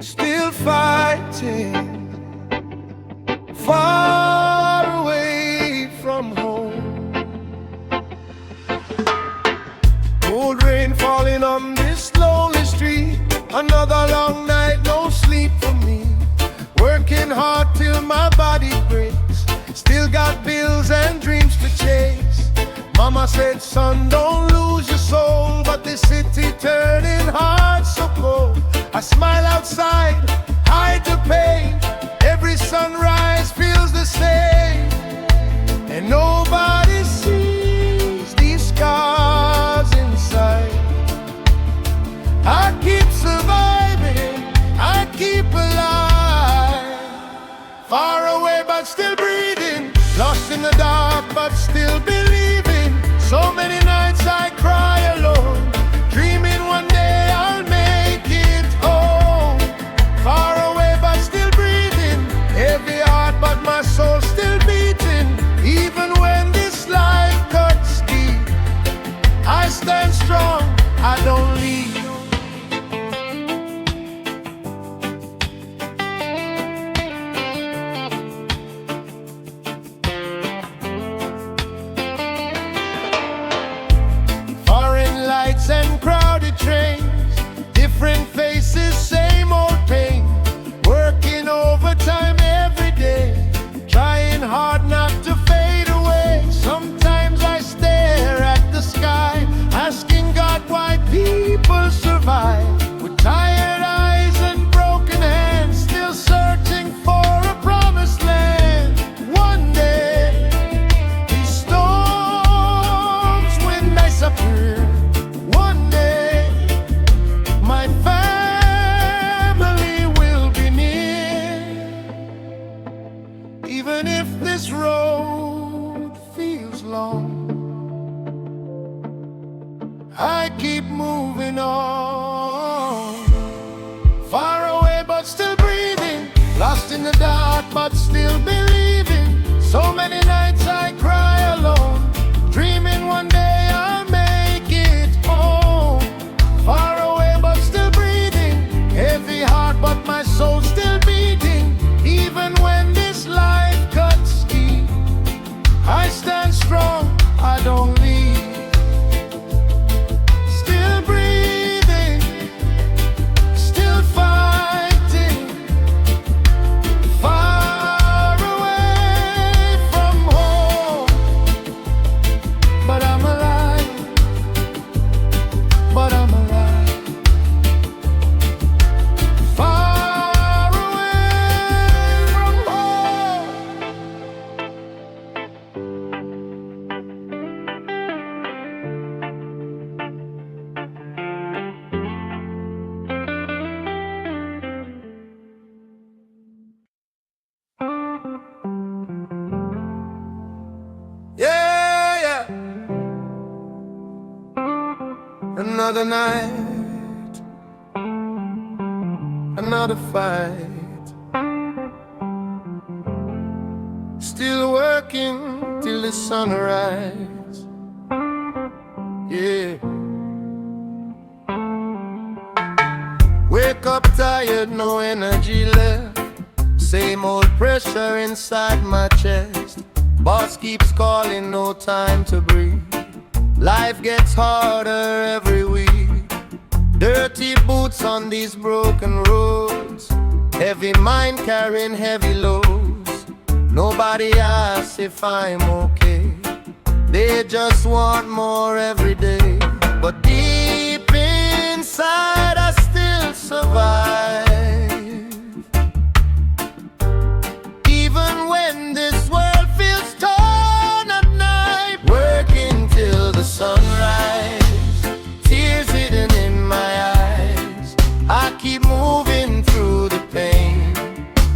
still fighting, far away from home. Cold rain falling on this lonely street, another long night, no sleep for me. Working hard till my body breaks, still got bills and dreams to chase. Mama said, son, don't lose your soul, but the city turning hard, so cold. I smile outside, hide the pain. Every sunrise feels the same, and nobody sees these scars inside. I keep surviving, I keep alive. Far away but still breathing, lost in the dark but still believing. So many nights I cry alone, dreaming one day I'll make it home. Far away but still breathing, heavy heart but my soul still beating. Even when this life cuts deep, I stand strong, I don't leave. And crowded trains, different faces, same old pain. Working overtime every day, trying hard not to fade away. Sometimes I stare at the sky, asking God why people survive. With tired eyes and broken hands, still searching for a promised land. One day, these storms when disappear. Even if this road feels long, I keep moving on. Far away but still breathing, lost in the dark but still believing. So many nights I cry alone, dreaming one day I'll make it home. Far away but still breathing, heavy heart but my soul still beating. Even when this life cuts deep, I stand strong, I don't leave. Still breathing, still fighting, far away from home. But I'm alive, but I'm alive. Far away from home. Yeah, yeah. Another night, another fight. Still working till the sunrise. Yeah. Wake up tired, no energy left. Same old pressure inside my chest. Boss keeps calling, no time to breathe. Life gets harder every week. Dirty boots on these broken roads, heavy mind carrying heavy loads. Nobody asks if I'm okay, they just want more every day. But deep inside I still survive. Even when this world feels torn at night, working till the sunrise, tears hidden in my eyes. I keep moving through the pain,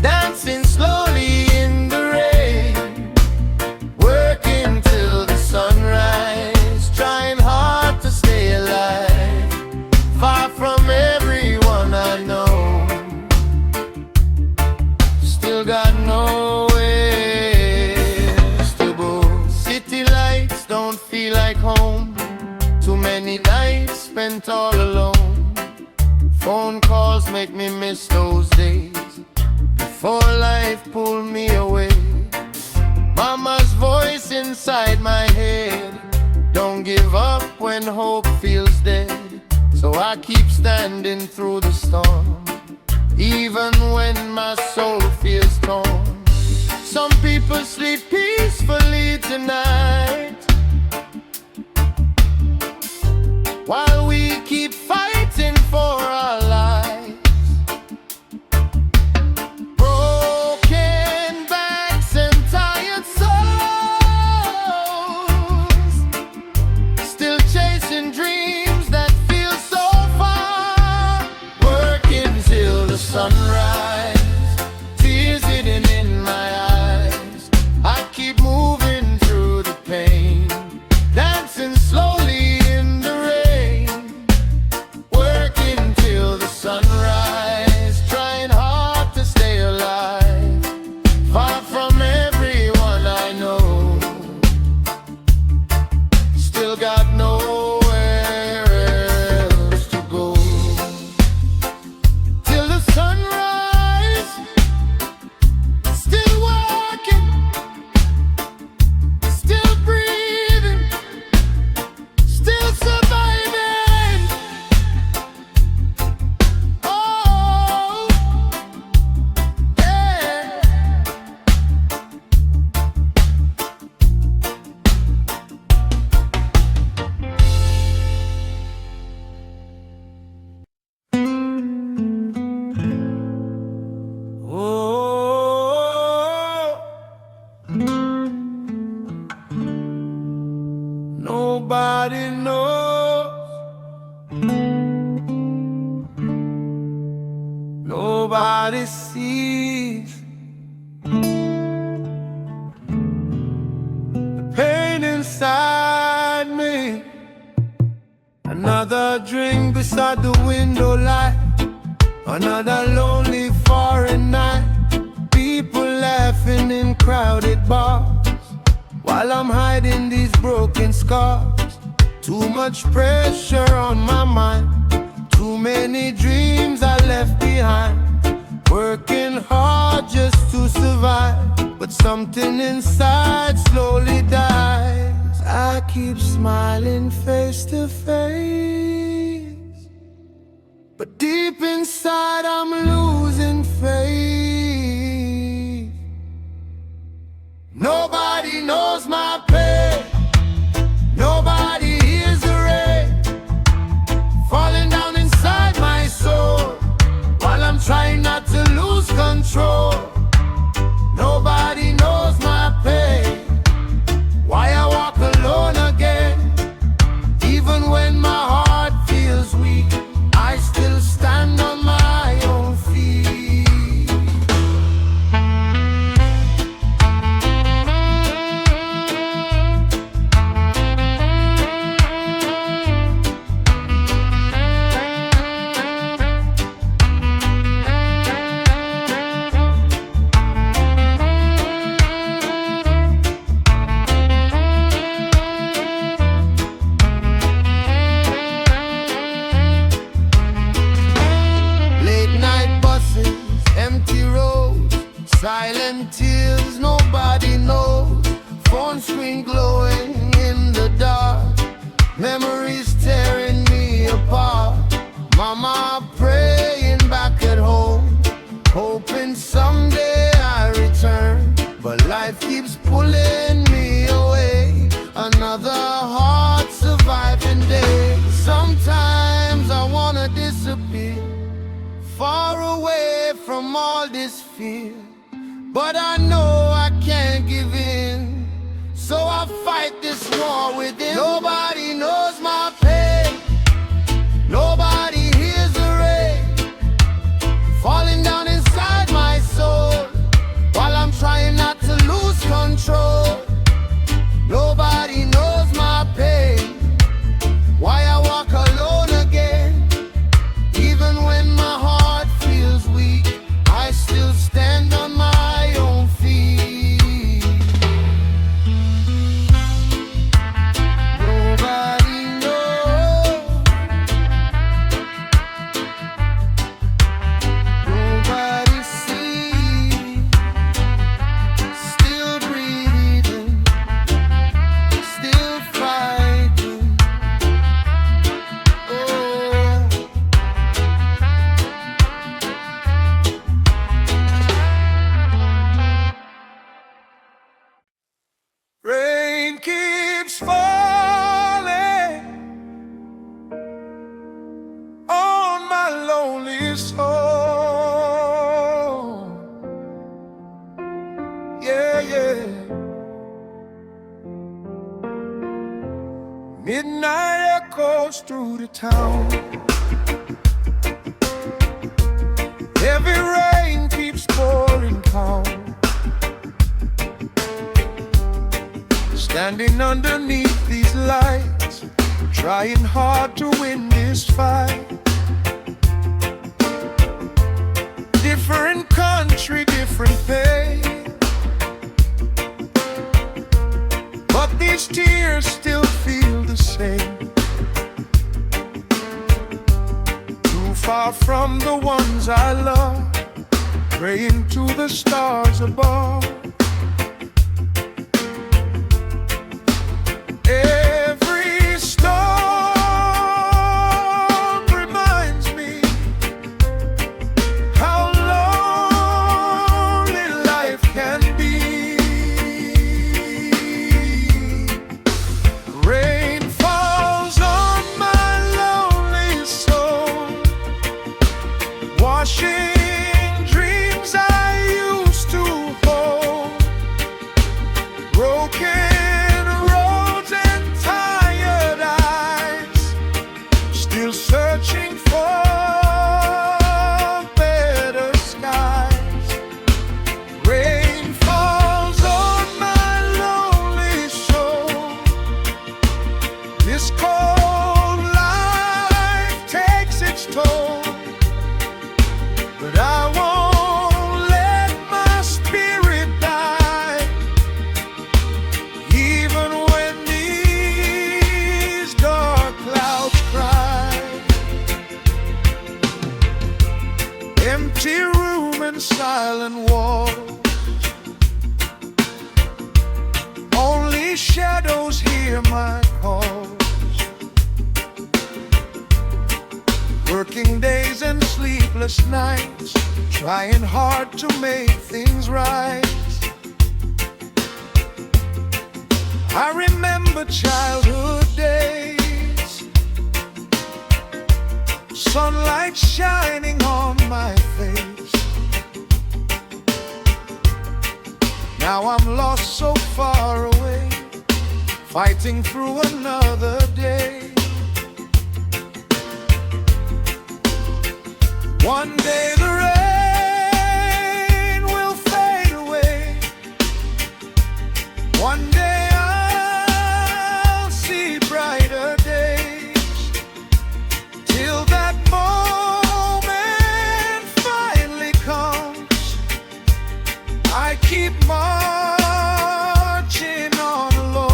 dancing slowly in the rain. Working till the sunrise, trying hard to stay alive, far from everyone I know. calls make me miss those days before life pulled me away. Mama's voice inside my head, don't give up when hope feels dead. So I keep standing through the storm, even when my soul feels torn. Some people sleep peacefully tonight, while we keep fighting for our lives. Broken backs and tired souls, still chasing dreams that feel so far. Working till the sunrise, tears hidden in my eyes. I keep moving through the pain, dancing slowly in the rain. Working till the sunrise, trying hard to stay alive, far from everyone I know. Still got nowhere else to go. Till the sunrise, still working, still breathing, still surviving. Oh, yeah. Oh, nobody knows, nobody sees the pain inside me. Another drink beside the window light, another lonely foreign night. People laughing in crowded bars, while I'm hiding these broken scars. Too much pressure on my mind, too many dreams I left behind. Working hard just to survive, but something inside slowly dies. I keep smiling face to face, but deep inside I'm losing faith. Nobody knows my pain, nobody hears the rain falling down inside my soul, while I'm trying not to lose control. Nobody knows my pain, why I walk alone again. Even when my heart feels weak, I still stand on my own feet. Late night buses, empty roads, silent tears nobody knows. Phone screen glowing in the dark, memories tearing me apart. Mama praying back at home, hoping someday I return, but life keeps pulling me away. Another hard surviving day. Sometimes I wanna disappear, far away from all this fear, but I know I can't give in, so I fight this war within. Nobody knows my pain, nobody hears the rain falling down inside my soul, while I'm trying not to lose control. Nobody knows my pain, why I walk alone again. Even when my heart feels weak, I still stand on my own feet. Nobody knows. pours through the town. Heavy rain keeps pouring down. Standing underneath these lights, trying hard to win this fight. Different country, different pain, but these tears still feel the same. Too far from the ones I love, praying to the stars above. Every storm reminds me how lonely life can be. Rain falls on my lonely soul, washing dreams I used to hold. Broken searching for better skies. Rain falls on my lonely soul. This cold life takes its toll, but I won't let my spirit die, even when these dark clouds cry. Empty room and silent walls, only shadows hear my calls. Working days and sleepless nights, trying hard to make things right. I remember childhood days, sunlight shining on my face. Now I'm lost so far away, fighting through another day. One day the rain will fade away. One day I'll see brighter days. Till that moment finally comes, I keep marching on alone.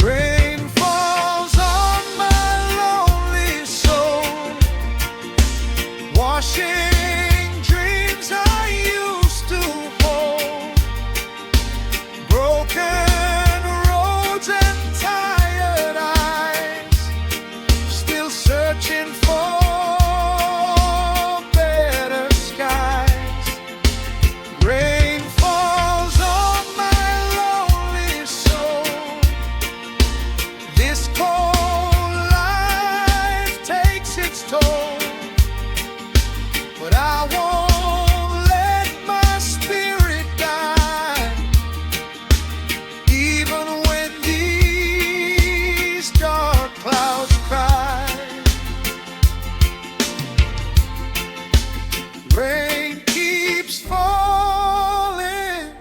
Rain falls on my lonely soul, washing dreams I used to hold. Broken roads and tired eyes, still searching for better skies. Rain falls on my lonely soul. This cold life takes its toll, but I won't let my spirit die, even when these dark clouds cry. Rain keeps falling,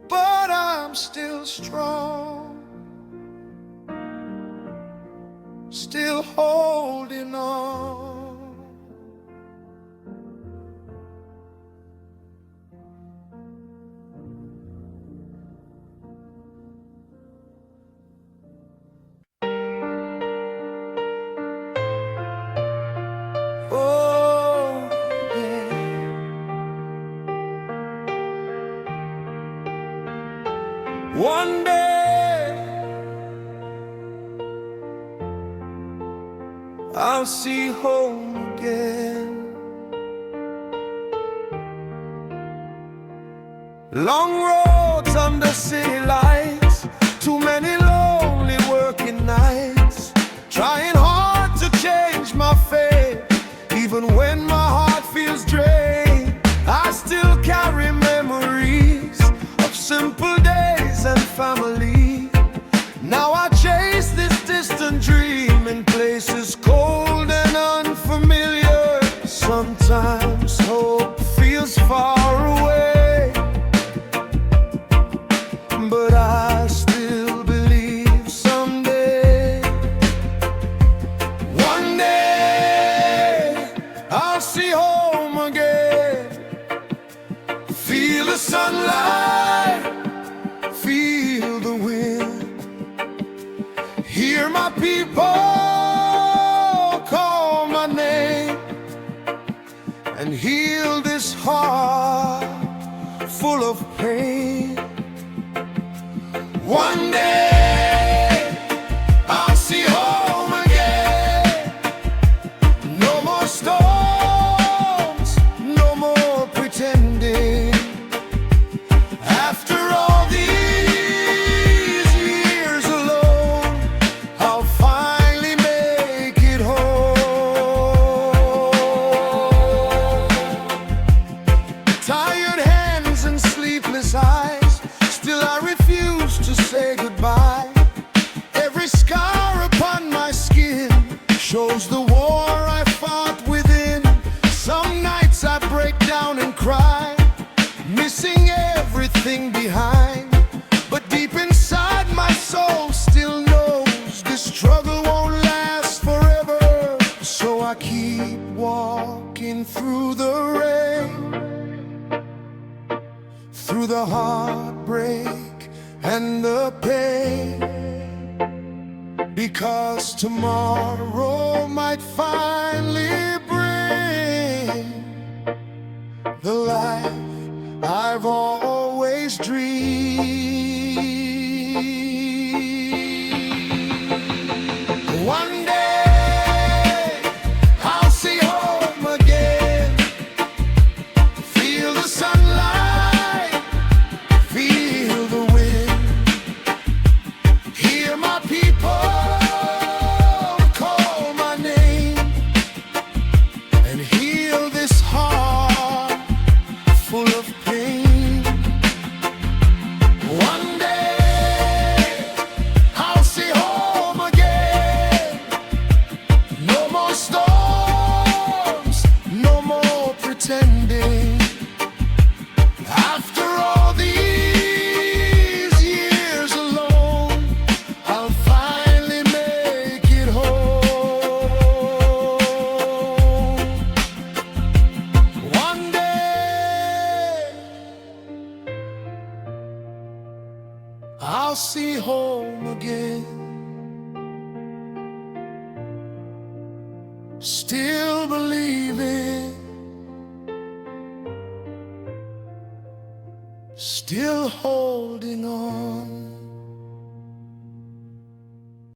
but I'm still strong, still holding on. Oh, yeah. One day I'll see home again. Long roads under city lights, too many lonely working nights, trying hard to change my fate. Even when my heart feels drained, I still carry memories of simple days people call my name and heal this heart full of pain. One day I'll see home again. No more storms, no more pretending. After all these years alone, I'll finally make it home. Tired hands and sleepless eyes, still I refuse to say goodbye. Every scar upon my skin shows the war I fought within. Some nights I break down and cry, missing everything behind. But deep inside my soul still knows this struggle won't last forever. So I keep walking through the rain, through the heartbreak and the pain, because tomorrow might finally bring the life I've always dreamed. One day I'll see home again, feel the sunlight, feel the wind, hear my people call my name, and heal this heart full of pain. One day I'll see home again. No more storms, no more pretending. After all these years alone, I'll finally make it home. One day I'll see home again, still believing, still holding